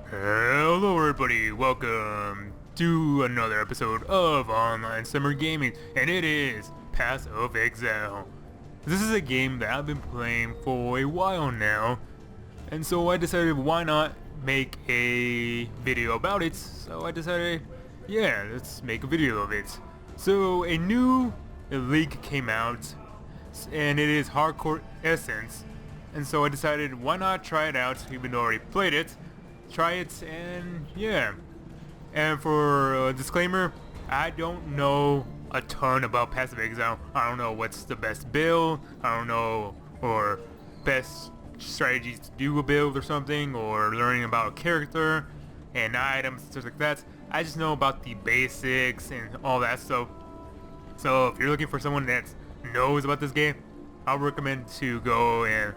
Hello everybody, welcome to another episode of Online Summer Gaming, and it is Path of Exile. This is a game that I've been playing for a while now, and so I decided why not make a video about it. So I decided, yeah, let's make a video of it. So a new league came out, and it is Hardcore Essence, and so I decided why not try it out, even though I already played it. Try it, and yeah. And for a disclaimer, I don't know a ton about Path of Exile. I don't know what's the best build, I don't know, or best strategies to do a build or something, or learning about a character and items and stuff like that. I just know about the basics and all that stuff. So if you're looking for someone that knows about this game, I'll recommend to go and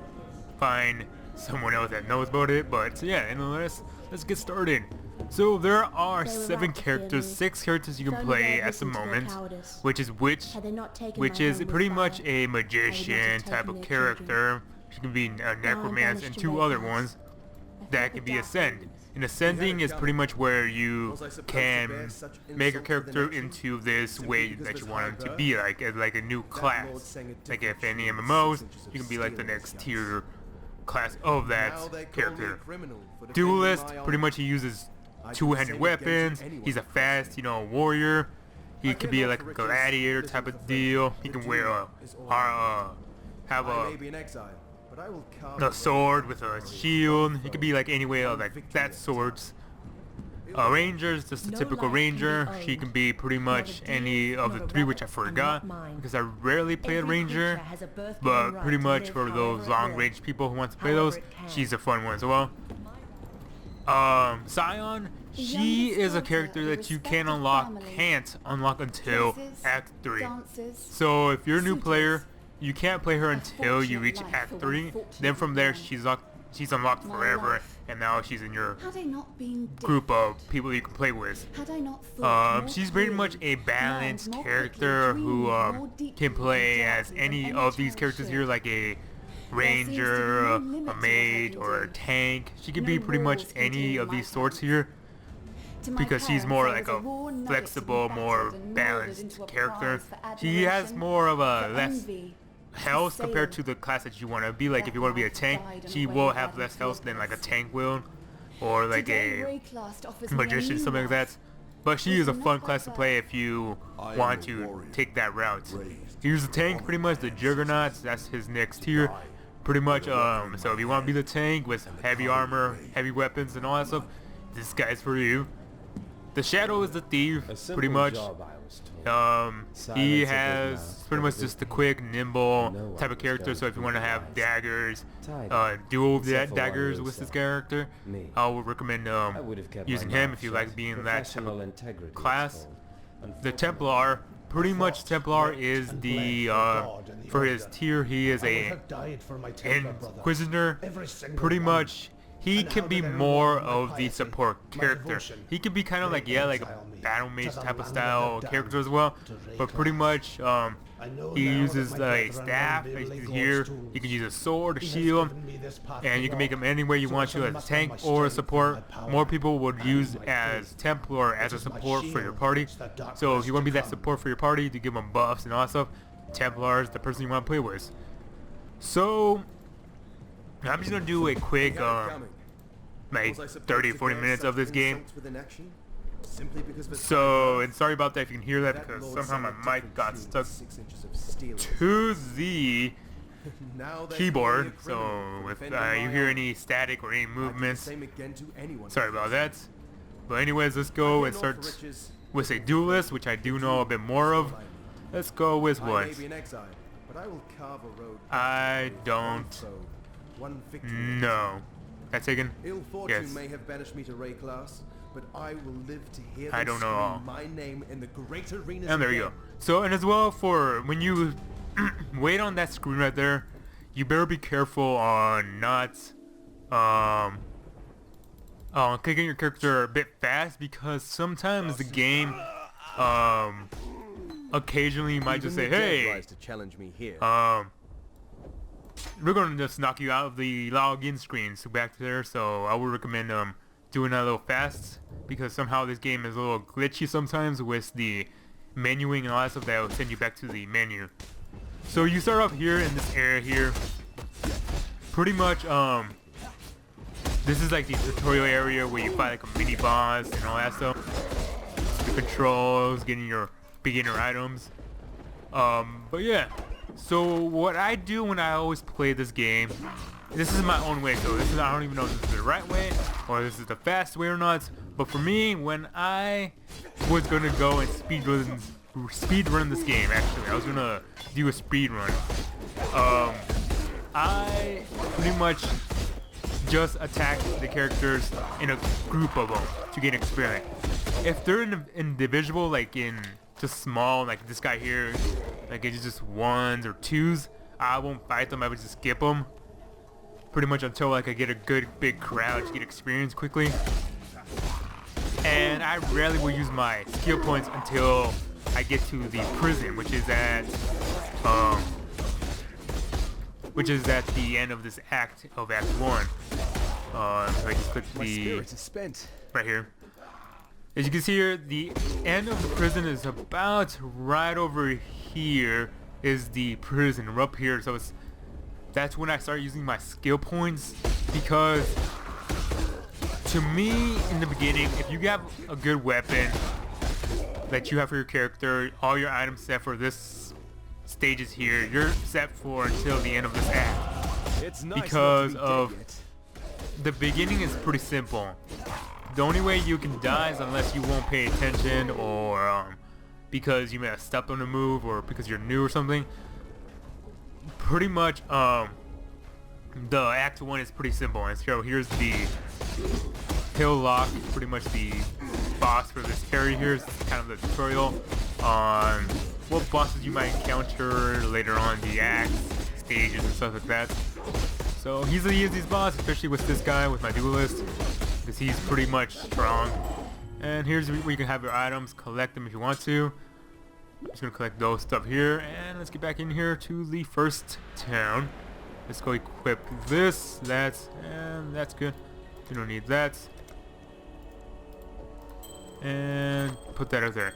find someone else that knows about it. But yeah, anyways, let's get started. So there are 7 characters, 6 characters you can play at the moment, which is pretty much a magician type of character. She can be a necromancer, and 2 other ones that can be ascend. And ascending is pretty much where you can make a character into this way that you want him to be, like as like a new class. Like if any MMOs, you can be like the next tier class of that character. Duelist, pretty much he uses 2-handed weapons. He's a fast, warrior. He could be like a gladiator type of deal. He can wear have a sword with a shield. He could be like anyway like that swords. Rangers, just a typical ranger. She can be pretty much any of the 3, which I forgot because I rarely play a ranger, but pretty much for those long range people who want to play those, she's a fun one as well. Scion, she is a character that you can't unlock until Act 3. So if you're a new player, you can't play her until you reach Act 3. Then from there she's unlocked forever, and now she's in your group of people you can play with. She's pretty much a balanced character who can play as any of these characters here, like a ranger, a mage, or a tank. She can be pretty much any of these sorts here, because she's more like a flexible, more balanced character. She has more of a less health compared to the class that you want to be. Like if you want to be a tank, she will have less health than like a tank will, or like a magician, something like that. But she is a fun class to play if you want to take that route. Here's the tank, pretty much the Juggernaut. That's his next tier, pretty much. So if you want to be the tank with heavy armor, heavy weapons, and all that stuff, this guy's for you. The Shadow is the thief, pretty much. He has pretty much just a quick, nimble type of character. So if you want to have daggers, dual daggers with this character, I would recommend using him if you like being that type of class. The Templar, pretty much Templar is the for his tier, he is a Inquisitor. Pretty much he can be more of the support character. He can be kind of like, yeah, like a battle mage type of style character as well. But pretty much he uses a staff here. You can use a sword, a shield, and you can make him any way you want to, as a tank or a support. More people would use as Templar as a support for your party. So if you want to be that support for your party to give them buffs and all that stuff, Templar is the person you want to play with. So I'm just gonna do a quick like 30-40 minutes of this game. So, and sorry about that if you can hear that, because somehow my mic got stuck to the keyboard. So if you hear any static or any movements, sorry about that. But anyways, let's go and start with a duelist, which I do know a bit more of. Let's go with what? I don't know. That's taken? Yes. May have banished me to Ray class, but I will live to hear I don't know. My name in the great arenas. And there you go. So, and as well, for when you wait on that screen right there, you better be careful on not clicking your character a bit fast, because sometimes the game occasionally might just say, hey, we're gonna just knock you out of the login screen, so back there. So I would recommend doing that a little fast because somehow this game is a little glitchy sometimes with the menuing and all that stuff that will send you back to the menu. So you start off here in this area here. Pretty much this is like the tutorial area where you fight like a mini boss and all that stuff. The controls, getting your beginner items. But yeah. So what I do when I always play this game, this is my own way, so this is, I don't even know if this is the right way or this is the fast way or not, but for me, when I was gonna go and speed run this game, actually, I was gonna do a speed run. I pretty much just attack the characters in a group of them to gain experience. If they're individual, like in just small, like this guy here, like it's just ones or twos, I won't fight them. I would just skip them pretty much until like I get a good big crowd to get experience quickly. And I rarely will use my skill points until I get to the prison, which is at the end of this Act 1. I just click the right here. As you can see here, the end of the prison is about right over here is the prison, or up here. So that's when I start using my skill points, because to me in the beginning, if you have a good weapon that you have for your character, all your items set for this stages here, you're set for until the end of this act. It's nice because of the beginning is pretty simple. The only way you can die is unless you won't pay attention, or because you may have stepped on a move, or because you're new or something. Pretty much the Act 1 is pretty simple, and so here's the Hill Lock, pretty much the boss for this area here. It's kind of the tutorial on what bosses you might encounter later on the acts, stages and stuff like that. So he's the easiest boss, especially with this guy, with my duelist, because he's pretty much strong. And here's where you can have your items, collect them if you want to. I'm just gonna collect those stuff here, and let's get back in here to the first town. Let's go equip this, and that's good. You don't need that. And put that up there.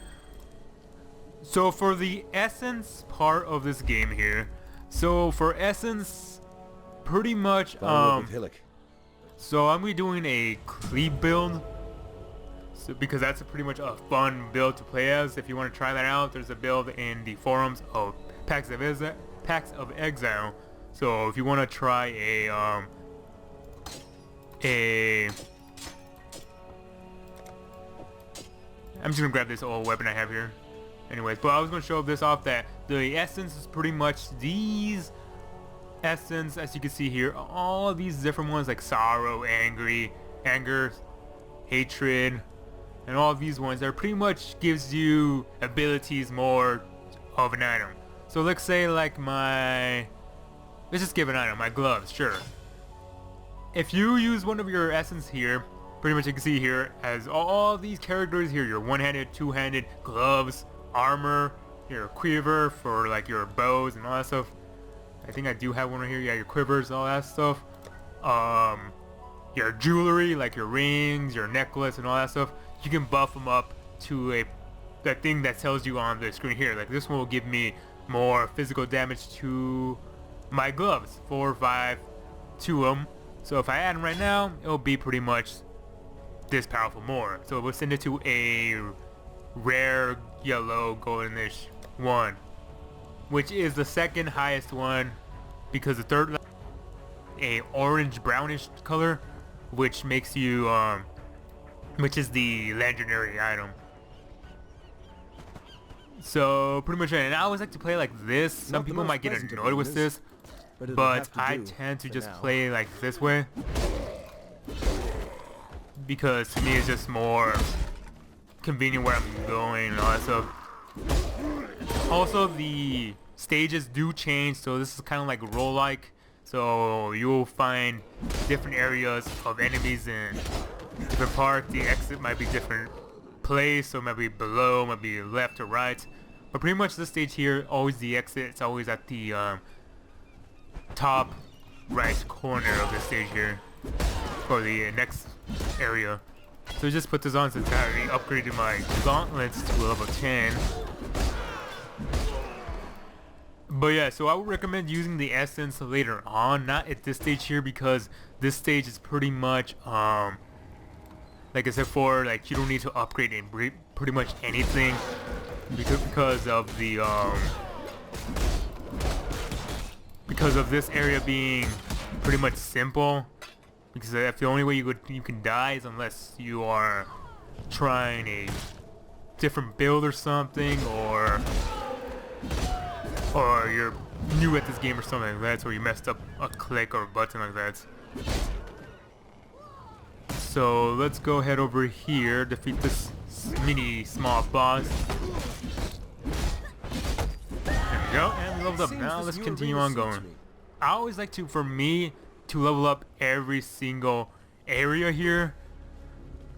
So for the essence part of this game here, so for essence, pretty much so I'm gonna be doing a cleave build. So, because that's pretty much a fun build to play as. If you want to try that out, there's a build in the forums of Path of Exile. So if you want to try I'm just gonna grab this old weapon I have here. Anyways, but I was gonna show this off, that the essence is pretty much these essence, as you can see here, all these different ones like sorrow, anger, hatred, and all of these ones that pretty much gives you abilities more of an item. So let's say like let's just give an item, my gloves, sure. If you use one of your essence here, pretty much you can see here as all these characters here, your one-handed, two-handed, gloves, armor, your quiver for like your bows and all that stuff. I think I do have one right here, yeah, your quivers, all that stuff. Your jewelry, like your rings, your necklace and all that stuff. You can buff them up to that thing that tells you on the screen here. Like this one will give me more physical damage to my gloves, 4 or 5 to them. So if I add them right now, it'll be pretty much this powerful more. So we'll send it to a rare yellow goldenish one, which is the second highest one, because the third a orange brownish color, which makes you which is the legendary item. So pretty much, and I always like to play like this. Some people might get annoyed with this, but I tend to just play like this way, because to me it's just more convenient where I'm going and all that stuff. Also, the stages do change, so this is kind of like roll-like. So you'll find different areas of enemies in different parts. The exit might be different place, so it might be below, might be left or right. But pretty much this stage here, always the exit, it's always at the top right corner of the stage here, for the next area. So I just put this on since I already upgraded my gauntlets to level 10. But yeah, so I would recommend using the essence later on, not at this stage here, because this stage is pretty much like I said before, like you don't need to upgrade in pretty much anything because of the because of this area being pretty much simple. Because that's the only way you can die is unless you are trying a different build or something, or you're new at this game or something like that, so you messed up a click or a button like that. So let's go ahead over here, defeat this small boss. There we go, and we leveled up. Now let's continue on going. I always like to, for me, to level up every single area here.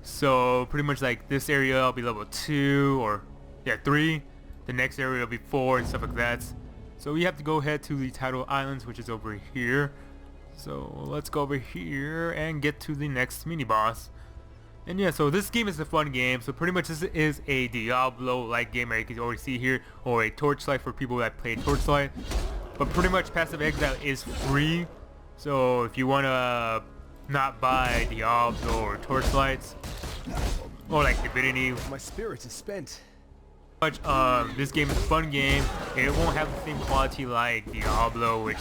So pretty much like this area I'll be level 2 or 3. The next area will be 4 and stuff like that. So we have to go ahead to the Tidal Islands, which is over here. So let's go over here and get to the next mini boss. And yeah, so this game is a fun game. So pretty much this is a Diablo-like game, as you can already see here, or a Torchlight for people that play Torchlight. But pretty much Path of Exile is free. So if you wanna not buy Diablo or Torchlights, or like Divinity, my spirit is spent. This game is a fun game. It won't have the same quality like Diablo, which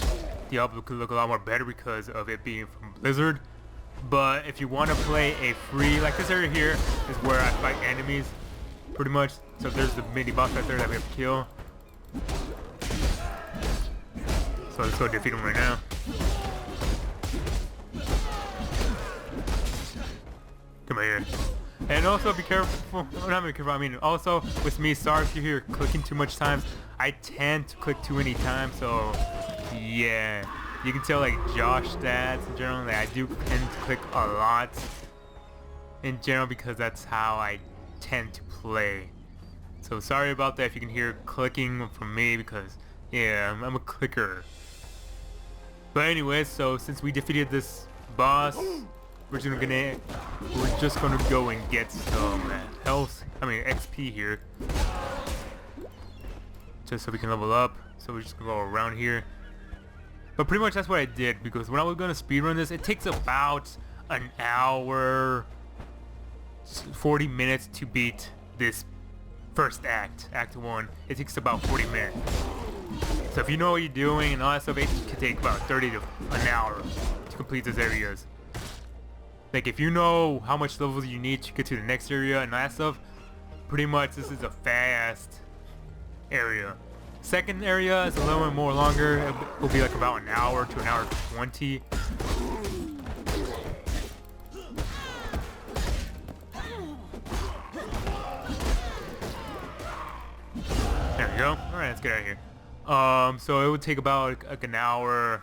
Diablo could look a lot more better because of it being from Blizzard. But if you want to play a free, like this area here is where I fight enemies, pretty much. So there's the mini boss right there that we have to kill. So let's go defeat him right now. Come here. And also be careful, not be careful, I mean also with me, sorry if you hear clicking too much times. I tend to click too many times, so yeah. You can tell like Josh stats in general that I do tend to click a lot in general because that's how I tend to play. So sorry about that if you can hear clicking from me because yeah, I'm a clicker. But anyways, so since we defeated this boss, we're just gonna go and get some health, XP here, just so we can level up. So we're just gonna go around here. But pretty much that's what I did, because when I was gonna speedrun this, it takes about an hour, 40 minutes to beat this first act, Act 1. It takes about 40 minutes. So if you know what you're doing and all that stuff, it can take about 30 to an hour to complete these areas. Like if you know how much levels you need to get to the next area and all that stuff, pretty much this is a fast area. Second area is a little bit more longer. It will be like about an hour to an hour 20. There we go. Alright, let's get out of here. So it would take about like an hour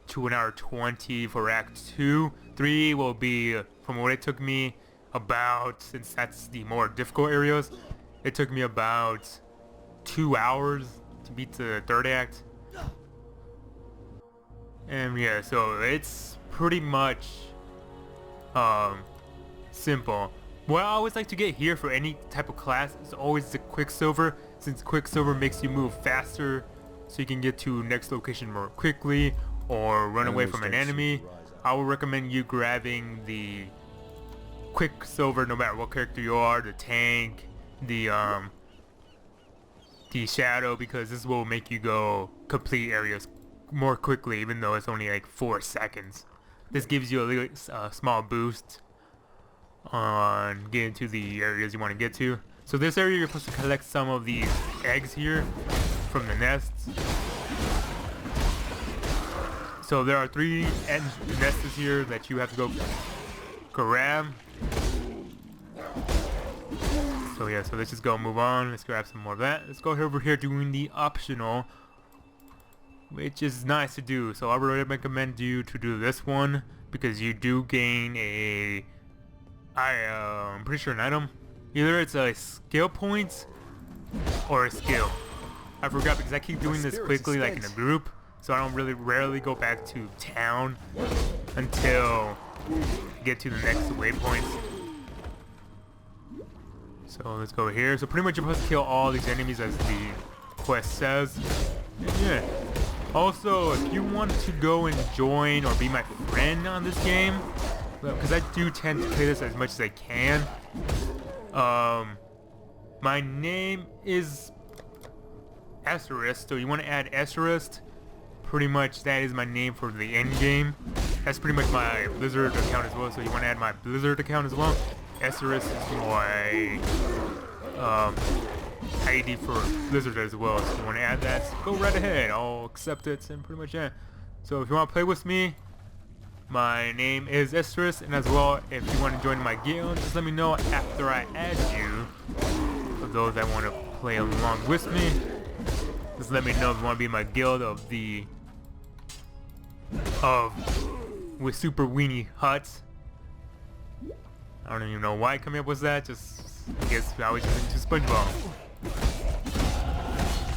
to an hour 20 for Act 2. 3 will be, from what it took me, about, since that's the more difficult areas, it took me about 2 hours to beat the third act. And yeah, so it's pretty much simple. What I always like to get here for any type of class is always the Quicksilver, since Quicksilver makes you move faster so you can get to next location more quickly or run away from an enemy. I would recommend you grabbing the Quicksilver no matter what character you are, the tank, the shadow, because this will make you go complete areas more quickly, even though it's only like 4 seconds. This gives you a little small boost on getting to the areas you want to get to. So this area you're supposed to collect some of these eggs here from the nests. So there are 3 nests here that you have to go grab. So yeah, so let's just go move on. Let's grab some more of that. Let's go over here doing the optional, which is nice to do. So I would recommend you to do this one because you do gain a, I'm pretty sure an item. Either it's a skill point or a skill. I forgot because I keep doing this quickly like in a group. So I don't rarely go back to town until get to the next waypoint. So let's go here. So pretty much you're supposed to kill all these enemies as the quest says. And yeah. Also, if you want to go and join or be my friend on this game, because I do tend to play this as much as I can. My name is Asterisk, so you want to add Asterisk. Pretty much that is my name for the end game. That's pretty much my Blizzard account as well, so you want to add my Blizzard account as well. Asterisk is my ID for Blizzard as well, so you want to add that, go right ahead. I'll accept it and pretty much yeah. So if you want to play with me, my name is Asterisk, and as well if you want to join my guild, just let me know after I add you. For those that want to play along with me, just let me know if you want to be in my guild with super weenie huts. I don't even know why I come up with that. Just I guess I was just into SpongeBob.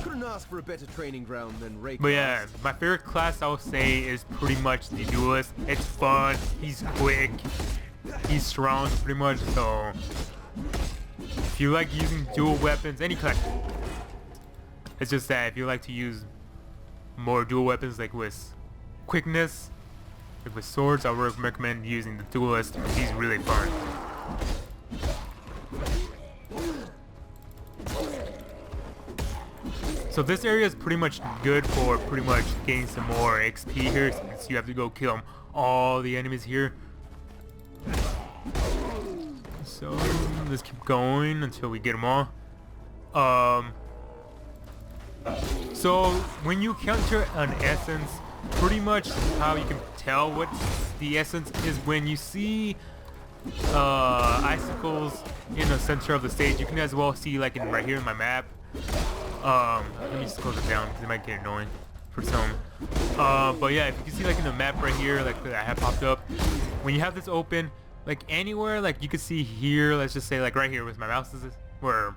Couldn't ask for a better training ground than Ray. But yeah, my favorite class I'll say is pretty much the duelist. It's fun. He's quick. He's strong, pretty much. So if you like using dual weapons, any class. It's just that if you like to use more dual weapons, like with quickness, like with swords, I would recommend using the duelist. He's really fun. So this area is pretty much good for pretty much getting some more XP here, since you have to go kill all the enemies here. So let's keep going until we get them all. So when you counter an essence, pretty much how you can tell what the essence is when you see icicles in the center of the stage. You can as well see like right here in my map. Let me just close it down because it might get annoying for some. But yeah, if you can see like in the map right here, like that I have popped up, when you have this open, like anywhere, like you can see here, let's just say like right here with my mouse is where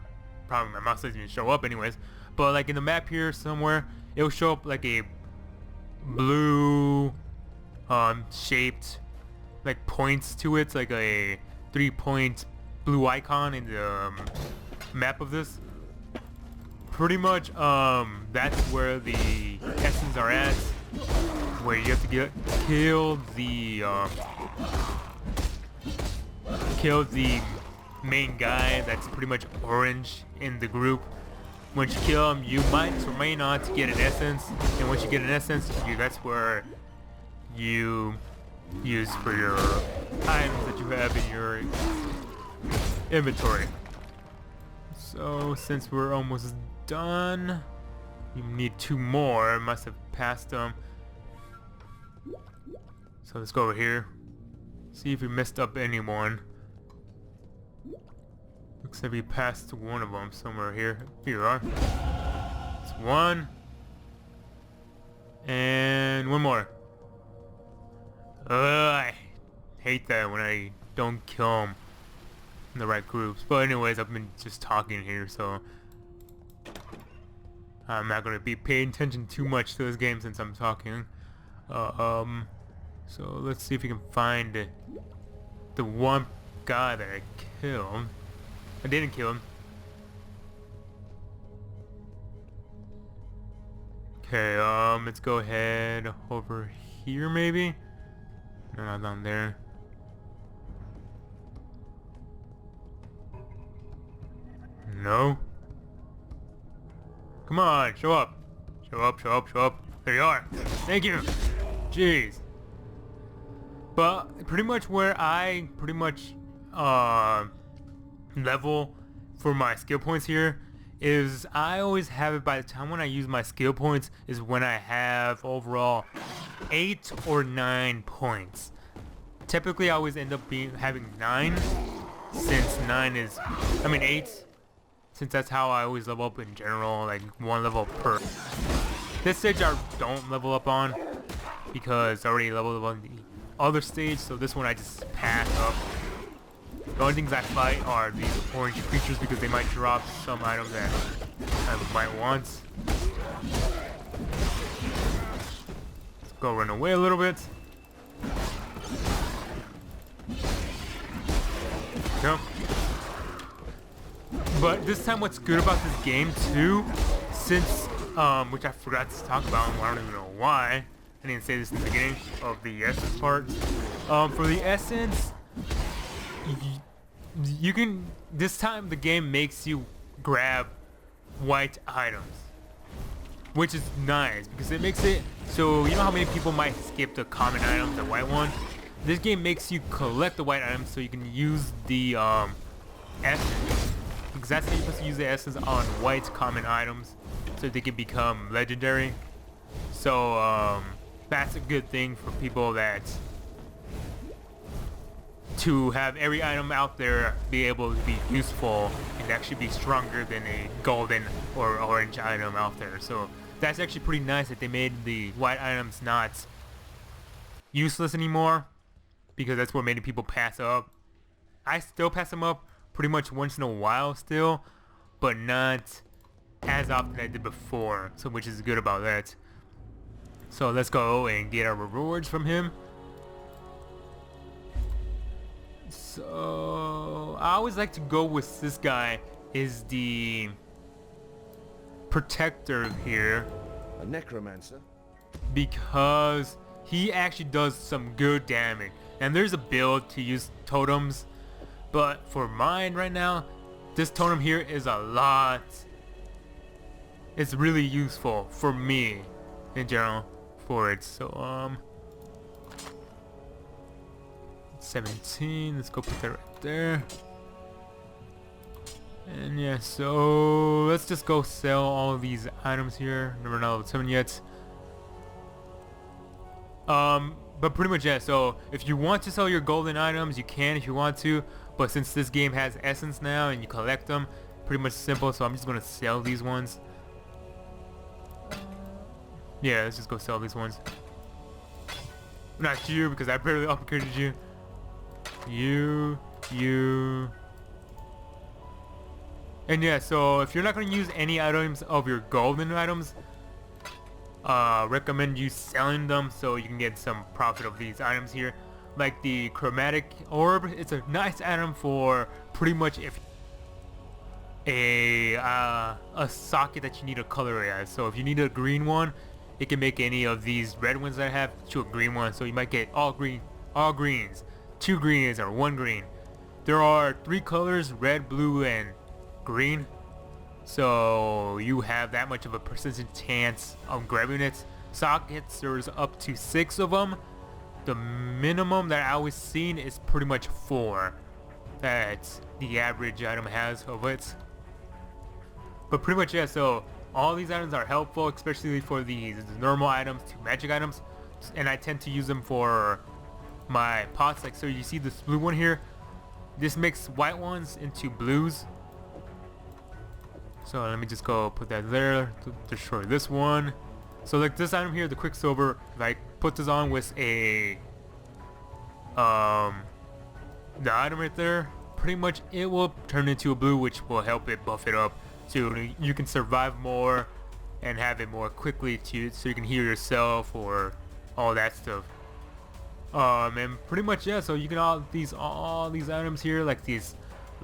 probably my mouse doesn't even show up anyways. But like in the map here somewhere, it will show up like a blue shaped like points to it, like a 3-point blue icon in the map of this. Pretty much that's where the essence are at, where you have to kill the main guy that's pretty much orange in the group. Once you kill him, you might or may not get an essence, and once you get an essence, that's where you use for your items that you have in your inventory. So since we're almost done, you need 2 more. I must have passed them. So let's go over here, see if we messed up anyone. Looks like we passed one of them somewhere here. Here you are. It's 1. And 1 more. I hate that when I don't kill them in the right groups. But anyways, I've been just talking here, so I'm not going to be paying attention too much to this game since I'm talking. So let's see if we can find the one guy that I killed. I didn't kill him. Okay, let's go ahead over here maybe. No, not down there. No. Come on, show up. Show up, show up, show up. There you are. Thank you. Jeez. But pretty much where I pretty much level for my skill points here is I always have it by the time when I use my skill points is when I have overall 8 or 9 points. Typically I always end up having 9 since 8 since that's how I always level up in general, like 1 level per. This stage I don't level up on because I already leveled up on the other stage, so this one I just pass up. The only things I fight are these orange creatures because they might drop some items that I might want. Let's go run away a little bit. go. But this time what's good about this game too, since which I forgot to talk about, I don't even know why I didn't say this in the beginning of the essence part. For the essence, you can, this time the game makes you grab white items, which is nice because it makes it so, you know how many people might skip the common items, the white one? This game makes you collect the white items so you can use the essence, because that's how you're supposed to use the essence on white common items so they can become legendary. So that's a good thing for people that to have every item out there be able to be useful and actually be stronger than a golden or orange item out there. So that's actually pretty nice that they made the white items not useless anymore, because that's what many people pass up. I still pass them up pretty much once in a while still, but not as often as I did before, so which is good about that. So let's go and get our rewards from him. So I always like to go with this guy, is the protector here, A necromancer? because he actually does some good damage. And there's a build to use totems, but for mine right now, this totem here is a lot. It's really useful for me in general for it. So 17, let's go put that right there. And yeah, so let's just go sell all of these items here. Never know level 7 yet. But pretty much, yeah, so if you want to sell your golden items, you can if you want to, but since this game has essence now and you collect them, pretty much simple, so I'm just gonna sell these ones. Yeah, let's just go sell these ones. Not you, because I barely upgraded you. You. And yeah, so if you're not going to use any items of your golden items, recommend you selling them so you can get some profit of these items here. Like the chromatic orb, it's a nice item for pretty much if a socket that you need a color as. So if you need a green one, it can make any of these red ones that I have to a green one. So you might get all greens, 2 greens or 1 green. There are 3 colors, red, blue, and green. So you have that much of a percentage chance of grabbing it. Sockets, there's up to 6 of them. The minimum that I always seen is pretty much 4 that the average item has of it. But pretty much, yeah, so all these items are helpful, especially for these normal items to magic items, and I tend to use them for my pots. Like, so you see this blue one here, this makes white ones into blues. So let me just go put that there to destroy this one. So like this item here, the Quicksilver, if I put this on with a the item right there, pretty much it will turn into a blue, which will help it buff it up so you can survive more and have it more quickly to, so you can heal yourself or all that stuff. And pretty much, yeah, so you can all these items here, like these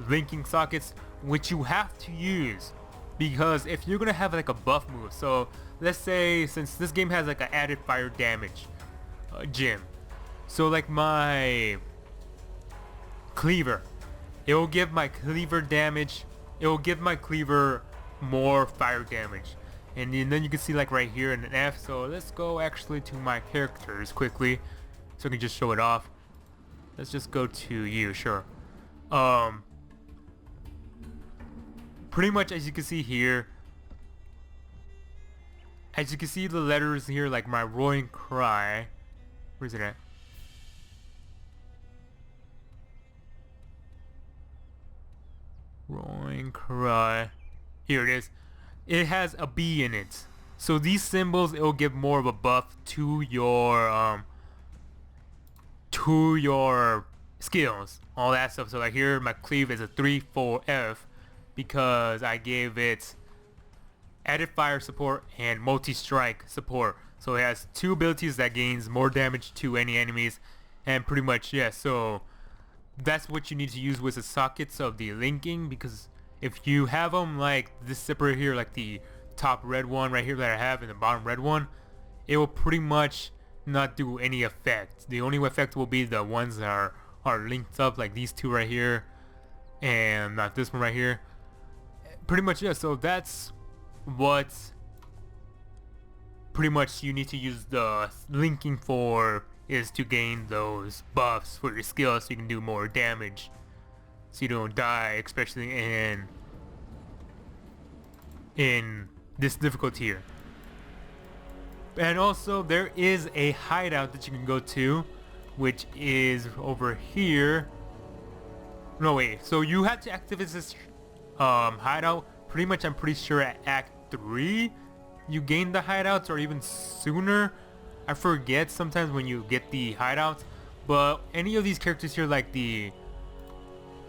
linking sockets, which you have to use, because if you're gonna have like a buff move, so let's say since this game has like an added fire damage gem, so like my cleaver, it will give my cleaver damage, it will give my cleaver more fire damage. And then you can see like right here in an F. So let's go actually to my characters quickly so I can just show it off. Let's just go to you, sure. Pretty much as you can see here, as you can see the letters here, like my roaring cry, where's it at? Roaring cry, here it is. It has a B in it, so these symbols, it will give more of a buff to your skills, all that stuff. So like here my cleave is a 3-4F because I gave it added fire support and multi-strike support, so it has 2 abilities that gains more damage to any enemies. And pretty much, yeah, so that's what you need to use with the sockets of the linking, because if you have them like this zipper here, like the top red one right here that I have and the bottom red one, it will pretty much not do any effect. The only effect will be the ones that are linked up, like these two right here and not this one right here. Pretty much, yeah. So that's what pretty much you need to use the linking for, is to gain those buffs for your skills so you can do more damage, so you don't die, especially in this difficulty here. And also there is a hideout that you can go to, which is over here. No, wait, so you have to activate this hideout pretty much, I'm pretty sure at Act 3 you gain the hideouts, or even sooner. I forget sometimes when you get the hideouts, but any of these characters here, like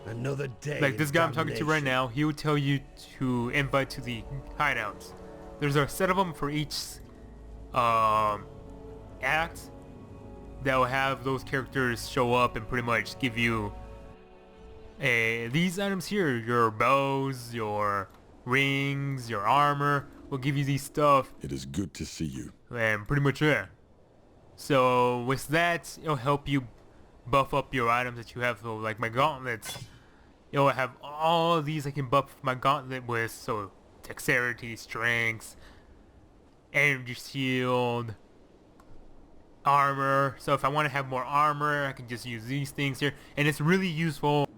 Another day. like this guy I'm talking to right now, he will tell you to invite to the hideouts. There's a set of them for each act that will have those characters show up and pretty much give you these items here. Your bows, your rings, your armor will give you these stuff. It is good to see you. And pretty much, yeah. So with that, it'll help you buff up your items that you have. So like my gauntlets, it'll have all of these I can buff my gauntlet with. So dexterity, strength, energy shield, armor. So if I want to have more armor, I can just use these things here. And it's really useful,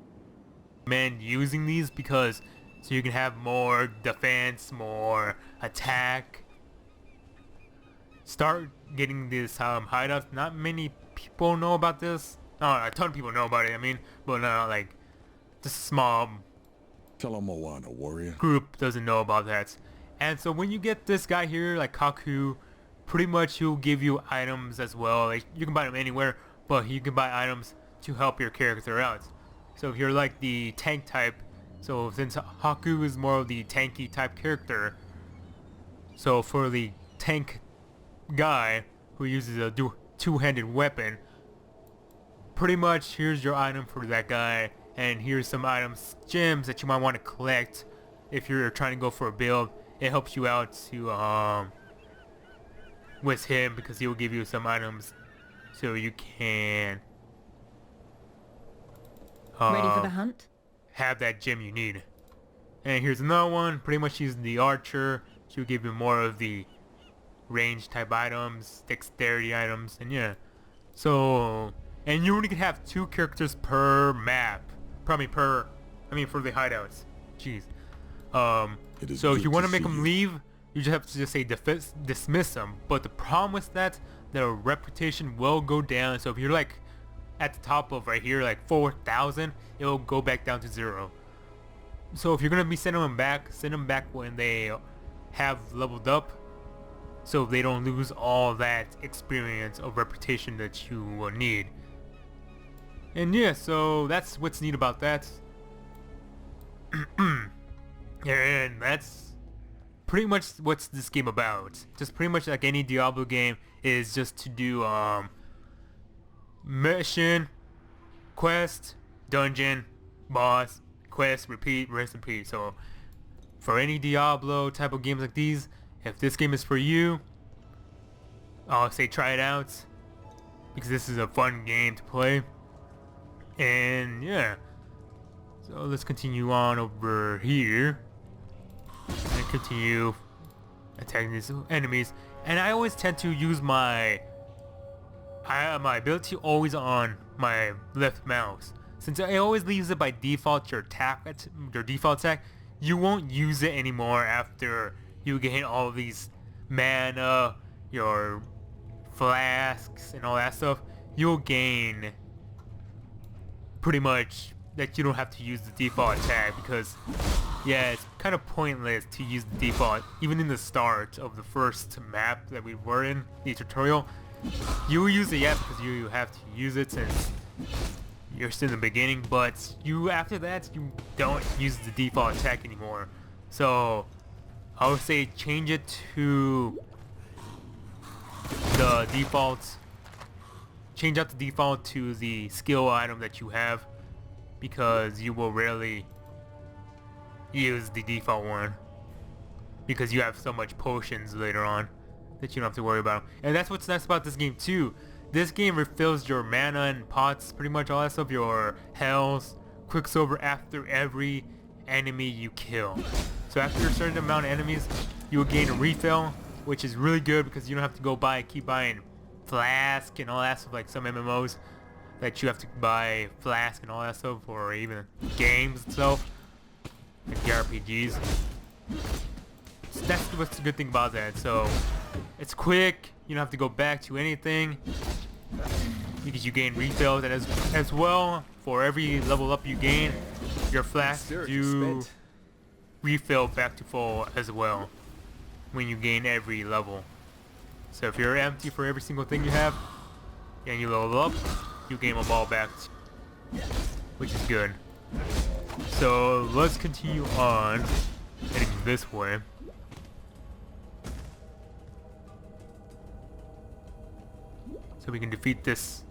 man, using these, because so you can have more defense, more attack. Start getting this hideouts. Not many people know about this. A ton of people know about it, I mean, but not like just a small Tell him Moana, warrior. group doesn't know about that. And so when you get this guy here, like Kaku, pretty much he'll give you items as well. Like you can buy them anywhere, but you can buy items to help your character out. So if you're like the tank type, so since Haku is more of the tanky type character, so for the tank guy who uses a two-handed weapon, pretty much here's your item for that guy, and here's some items, gems that you might want to collect if you're trying to go for a build. It helps you out to with him, because he will give you some items so you can Ready for the hunt? have that gem you need. And here's another one. Pretty much she's the archer. She'll give you more of the range type items, dexterity items, and yeah. So, and you only can have 2 characters per map. Probably for the hideouts. Jeez. So if you want to make them leave, you just have to just say dismiss them. But the problem with that, their reputation will go down. So if you're like at the top of right here, like 4,000, it will go back down to 0. So if you're gonna be sending them back, send them back when they have leveled up, so they don't lose all that experience of reputation that you will need. And yeah, so that's what's neat about that. And that's pretty much what's this game about. Just pretty much like any Diablo game, is just to do mission, quest, dungeon, boss, quest, repeat, rinse, repeat. So for any Diablo type of games like these, if this game is for you, I'll say try it out, because this is a fun game to play. And yeah, so let's continue on over here and continue attacking these enemies. And I always tend to use my ability always on my left mouse, since it always leaves it by default your default attack. You won't use it anymore after you gain all of these mana, your flasks, and all that stuff. You'll gain pretty much that you don't have to use the default attack, because yeah, it's kind of pointless to use the default. Even in the start of the first map that we were in, the tutorial, you will use it, yes, because you have to use it since you're still in the beginning, but you, after that, you don't use the default attack anymore. So I would say change it to the default, change out the default to the skill item that you have, because you will rarely use the default one because you have so much potions later on that you don't have to worry about. And that's what's nice about this game too. This game refills your mana and pots, pretty much all that stuff, your health, quicksilver after every enemy you kill. So after a certain amount of enemies, you will gain a refill, which is really good because you don't have to go keep buying flask and all that stuff like some MMOs that you have to buy flask and all that stuff, or even games itself, like the RPGs. So that's what's the good thing about that. So it's quick, you don't have to go back to anything because you gain refills, and as well, for every level up you gain, your flasks do refill back to full as well when you gain every level. So if you're empty for every single thing you have and you level up, you gain them all back, which is good. So let's continue on heading this way. So we can defeat this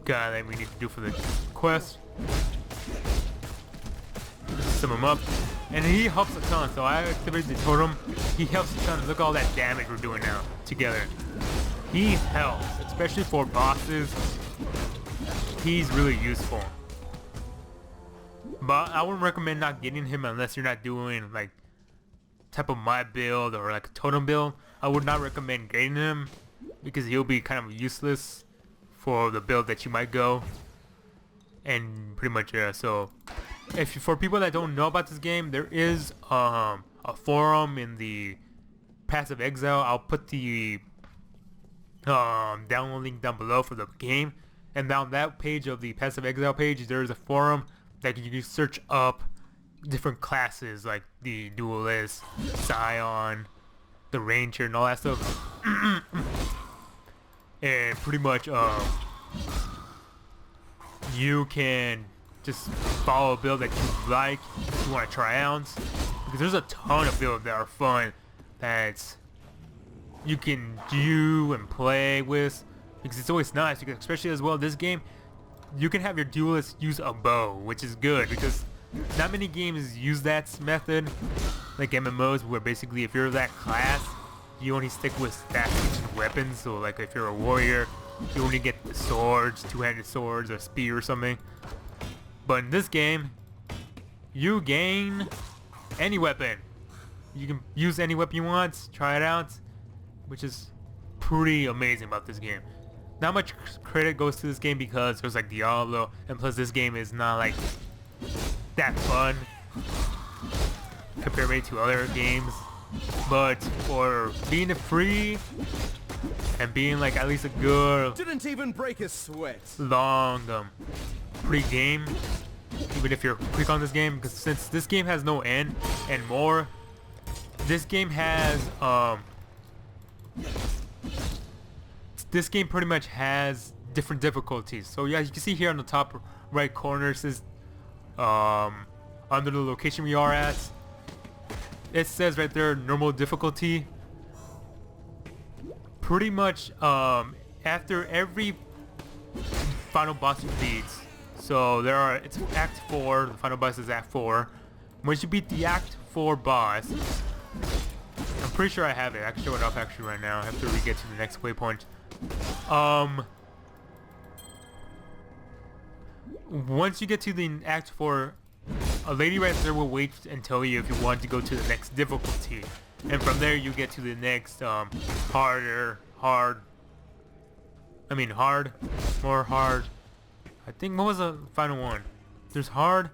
guy that we need to do for the quest. Sum him up. And he helps a ton, so I activated the totem. He helps a ton. Look at all that damage we're doing now together. He helps, especially for bosses. He's really useful. But I wouldn't recommend not getting him unless you're not doing like type of my build or like a totem build. I would not recommend getting him because he'll be kind of useless for the build that you might go. And pretty much so for people that don't know about this game, there is a forum in the Path of Exile. I'll put the download link down below for the game, and down that page of the Path of Exile page, there's a forum that you can search up different classes like the Duelist, Scion, the Ranger, and all that stuff. And pretty much you can just follow a build that you like, if you want to try out, because there's a ton of builds that are fun that you can do and play with, because it's always nice, because especially as well this game, you can have your duelist use a bow, which is good because not many games use that method, like MMOs, where basically if you're that class, you only stick with fast-switching weapons. So like if you're a warrior, you only get the swords, two-handed swords, or spear or something. But in this game, you gain any weapon. You can use any weapon you want, try it out, which is pretty amazing about this game. Not much credit goes to this game because there's like Diablo, and plus this game is not like that fun compared maybe to other games. But for being free and being like at least a good Didn't even break a sweat. long pre-game, even if you're quick on this game, because since this game has no end and more, this game has this game pretty much has different difficulties. So yeah, you can see here on the top right corner, it says under the location we are at, it says right there normal difficulty. Pretty much after every final boss you beat, so it's Act 4, the final boss is Act 4. Once you beat the Act 4 boss, I'm pretty sure I have it. I can show it off actually right now after we get to the next waypoint. Once you get to the Act 4, a lady right there will wait and tell you if you want to go to the next difficulty, and from there you get to the next hard, more hard. I think, what was the final one? There's hard,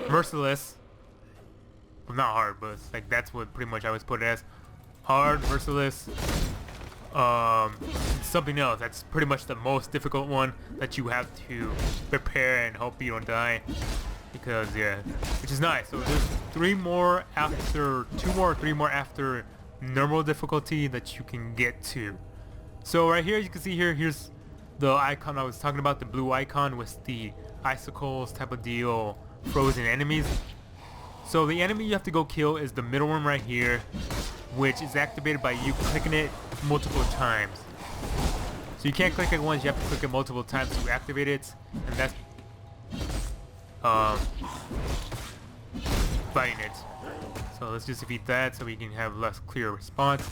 merciless. Well, not hard, but it's like that's what pretty much I was put it as. Hard, merciless, something else. That's pretty much the most difficult one that you have to prepare and hope you don't die, because yeah, which is nice. So there's three more after normal difficulty that you can get to. So right here you can see here's the icon I was talking about, the blue icon with the icicles type of deal, frozen enemies. So the enemy you have to go kill is the middle one right here, which is activated by you clicking it multiple times. So you can't click it once, you have to click it multiple times to activate it, and that's fighting it. So let's just defeat that so we can have less clear response.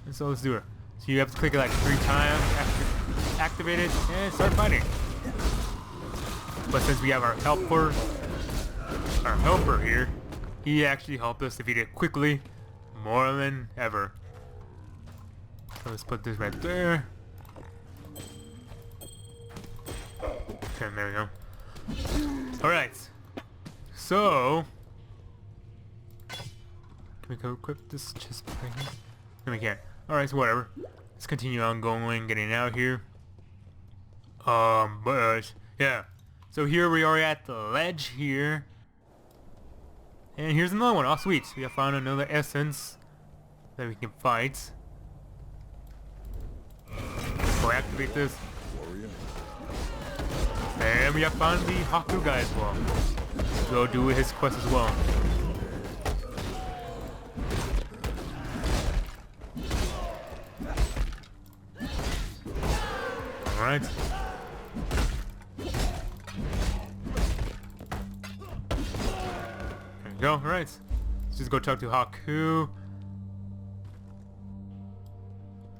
And so let's do it. So you have to click it like 3 times after activate it and start fighting. But since we have our helper here, he actually helped us defeat it quickly, more than ever. So let's put this right there. And there we go. Alright. So can we go equip this chest right here? No, we can't. Alright, so whatever. Let's continue on going, getting out here. But yeah. So here we are at the ledge here. And here's another one. Oh sweet. We have found another essence that we can fight. Go activate this. Warrior. And we have found the Haku guy as well. Go do his quest as well. Alright. There we go. Alright. Let's just go talk to Haku.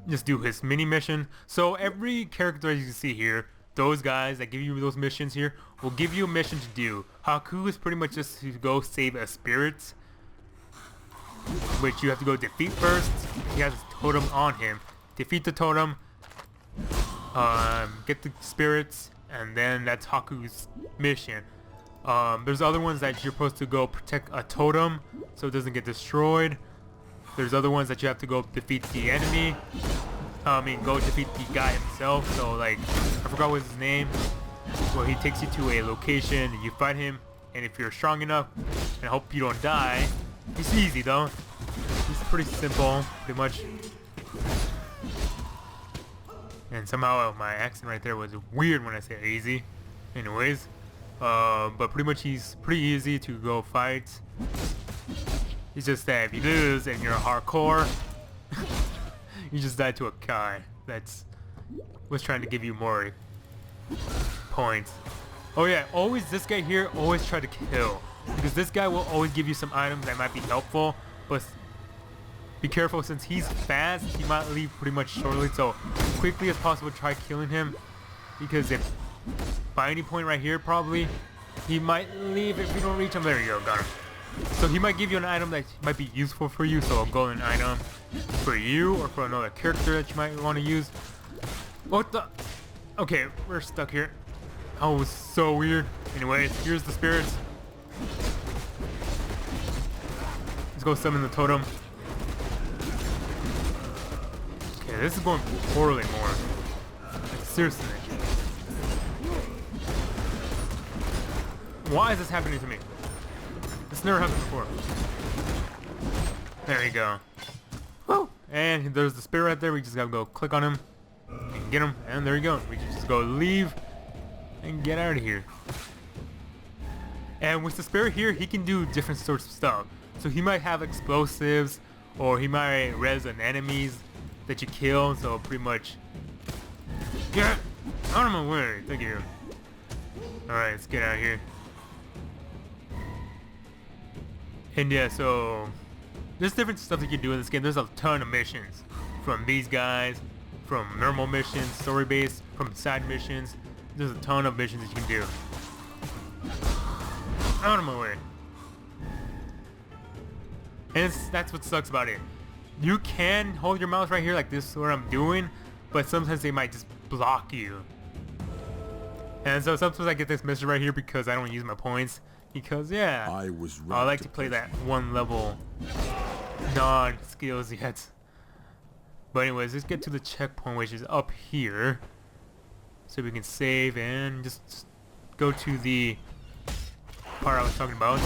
Just do his mini mission. So every character as you can see here, those guys that give you those missions here will give you a mission to do. Haku is pretty much just to go save a spirit, which you have to go defeat first. He has a totem on him. Defeat the totem, get the spirits, and then that's Haku's mission. There's other ones that you're supposed to go protect a totem so it doesn't get destroyed. There's other ones that you have to go defeat the enemy. Go defeat the guy himself. So like, I forgot what his name. Well, he takes you to a location, you fight him, and if you're strong enough, and I hope you don't die. He's easy though. He's pretty simple, pretty much. And somehow my accent right there was weird when I said easy. Anyways, but pretty much he's pretty easy to go fight. It's just that if you lose and you're hardcore, you just die to a guy that's was trying to give you more points. Oh yeah, always this guy here, always try to kill, because this guy will always give you some items that might be helpful, but be careful since he's fast, he might leave pretty much shortly, so quickly as possible try killing him, because if by any point right here probably he might leave if you don't reach him. There you go, got him. So he might give you an item that might be useful for you, so a golden item for you or for another character that you might want to use. What the? Okay, we're stuck here. Oh, it was so weird. Anyways, here's the spirits. Let's go summon the totem. Okay, this is going poorly more. Like, seriously. Why is this happening to me? This never happened before. There you go. Woo! And there's the spirit right there. We just gotta go click on him and get him. And there you go. We can just go leave and get out of here. And with the spirit here, he can do different sorts of stuff. So he might have explosives, or he might res on enemies that you kill. So pretty much, get out of my way. Thank you. All right, let's get out of here. And yeah, so there's different stuff that you can do in this game. There's a ton of missions from these guys, from normal missions, story based, from side missions. There's a ton of missions that you can do. Out of my way. And that's what sucks about it. You can hold your mouse right here like this is what I'm doing, but sometimes they might just block you. And so sometimes I get this mission right here because I don't use my points. Because yeah, I like to play that one level non-skills yet. But anyways, let's get to the checkpoint, which is up here. So we can save and just go to the part I was talking about.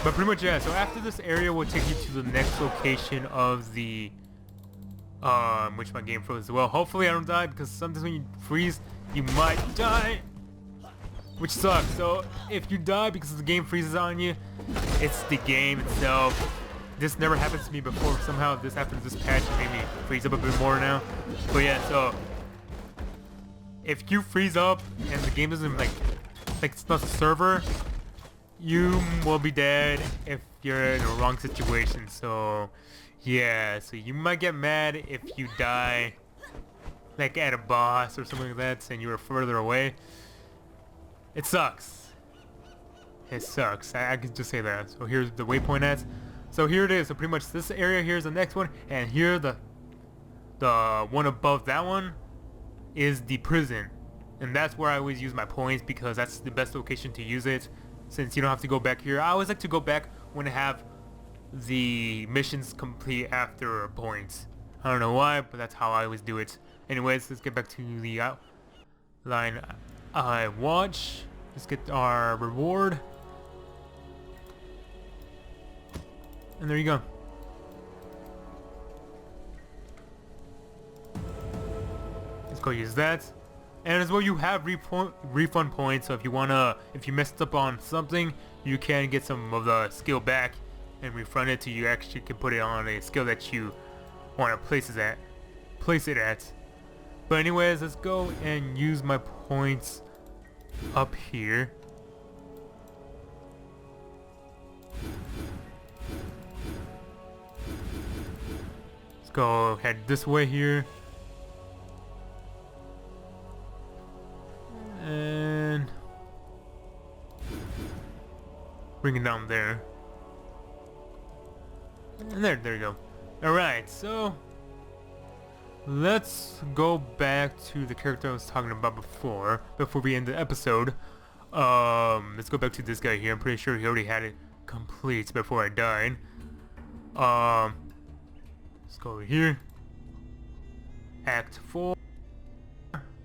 But pretty much yeah, so after this area will take you to the next location of the which my game froze as well. Hopefully I don't die, because sometimes when you freeze, you might die. Which sucks. So if you die because the game freezes on you, it's the game itself this never happened to me before. Somehow this after this patch made me freeze up a bit more now. But yeah, so if you freeze up and the game isn't like it's not a server, you will be dead if you're in the wrong situation. So yeah, so you might get mad if you die like at a boss or something like that and you're further away. It sucks. It sucks. I can just say that. So here's the waypoint at. So here it is. So pretty much this area here is the next one, and here the one above that one is the prison, and that's where I always use my points because that's the best location to use it, since you don't have to go back here. I always like to go back when I have the missions complete after points. I don't know why, but that's how I always do it. Anyways, let's get back to the outline I watch. Let's get our reward. And there you go. Let's go use that. And as well, you have refund points, so if you messed up on something, you can get some of the skill back and refund it to you. Actually can put it on a skill that you want to place it at. But anyways, let's go and use my points up here. Let's go head this way here. And bring it down there. And there you go. Alright, so let's go back to the character I was talking about before we end the episode. Let's go back to this guy here. I'm pretty sure he already had it complete before I died. Let's go over here. Act 4.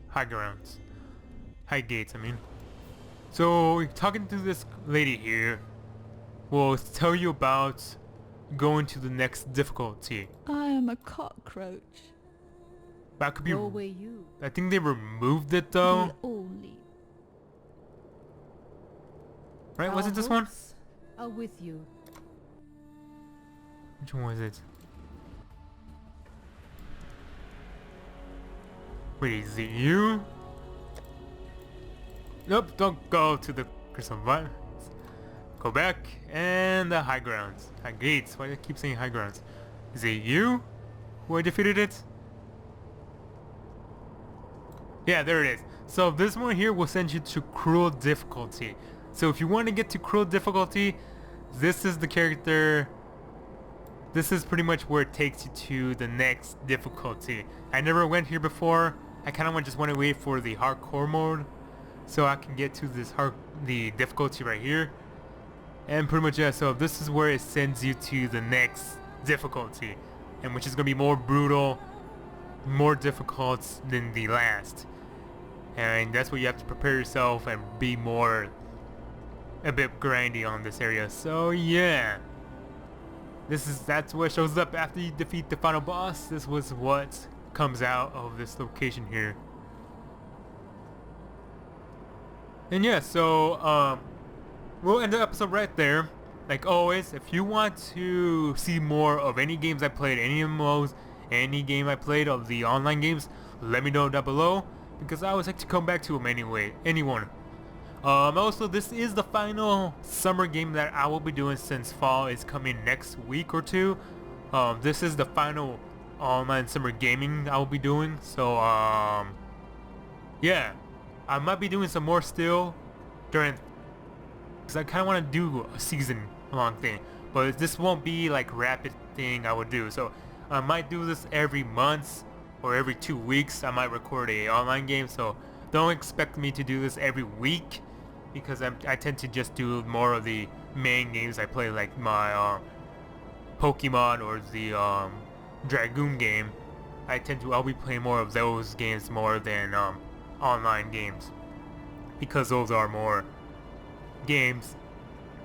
High grounds. High gates, I mean. So, talking to this lady here will tell you about going to the next difficulty. I am a cockroach. That could be. Go where you. I think they removed it though. We all leave. Right? Was it this one? Are with you. Which one was it? Wait, is it you? Nope, don't go to the crystal vine. Go back and the high grounds. High gates. Why do I keep saying high grounds? Is it you who I defeated it? Yeah, there it is. So this one here will send you to cruel difficulty. So if you want to get to cruel difficulty, this is the character. This is pretty much where it takes you to the next difficulty. I never went here before. I kind of just want to wait for the hardcore mode so I can get to the difficulty right here. And pretty much, yeah, so this is where it sends you to the next difficulty, and which is going to be more brutal, more difficult than the last. And that's where you have to prepare yourself and be a bit grindy on this area. So yeah, that's what shows up after you defeat the final boss. This was what comes out of this location here. And yeah, so we'll end the episode right there. Like always, if you want to see more of any games I played, any MMOs, any game I played of the online games, let me know down below, because I always like to come back to them anyway. Anyone. Also, this is the final summer game that I will be doing since fall is coming next week or two. This is the final online summer gaming I will be doing. So yeah, I might be doing some more still during, because I kind of want to do a season long thing, but this won't be like rapid thing I would do. So I might do this every month or every 2 weeks. I might record a online game, so don't expect me to do this every week, because I tend to just do more of the main games I play, like my Pokemon or the Dragoon game. I'll be playing more of those games more than online games, because those are more games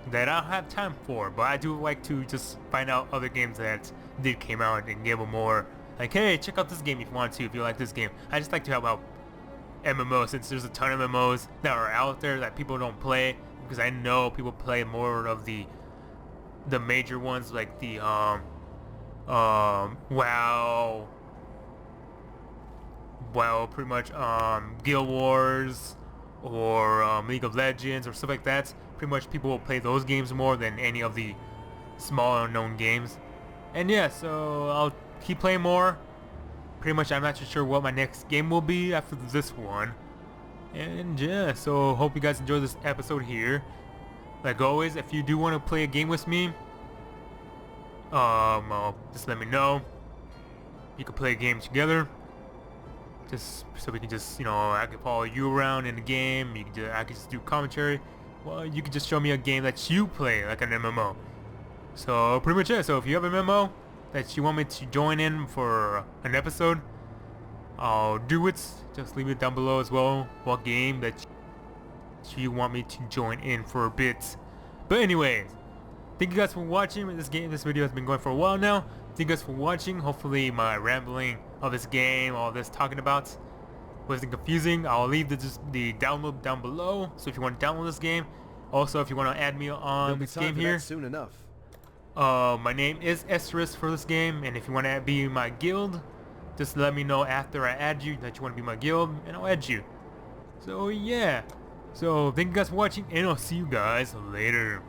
that I don't have time for. But I do like to just find out other games that did came out and give them more, like, hey, check out this game if you want to, if you like this game. I just like to help out MMOs, since there's a ton of MMOs that are out there that people don't play, because I know people play more of the the major ones like the WoW, pretty much Guild Wars or League of Legends or stuff like that. Pretty much people will play those games more than any of the small unknown games. And yeah, so I'll keep playing more. Pretty much I'm not too sure what my next game will be after this one. And yeah, so hope you guys enjoy this episode here. Like always, if you do want to play a game with me, just let me know. You can play a game together. Just so we can just, you know, I can follow you around in the game. You can just, I can just do commentary. Well, you can just show me a game that you play, like an MMO. So pretty much it. So if you have a MMO that you want me to join in for an episode, I'll do it. Just leave it down below as well. What game that you want me to join in for a bit. But anyways, thank you guys for watching. This video has been going for a while now. Thank you guys for watching. Hopefully my rambling of this game, all this talking about, wasn't confusing. I'll leave the download down below. So if you want to download this game, also if you want to add me on this game here, soon enough. my name is Esris for this game, and if you want to be in my guild, just let me know after I add you that you want to be my guild, and I'll add you. So yeah. So thank you guys for watching, and I'll see you guys later.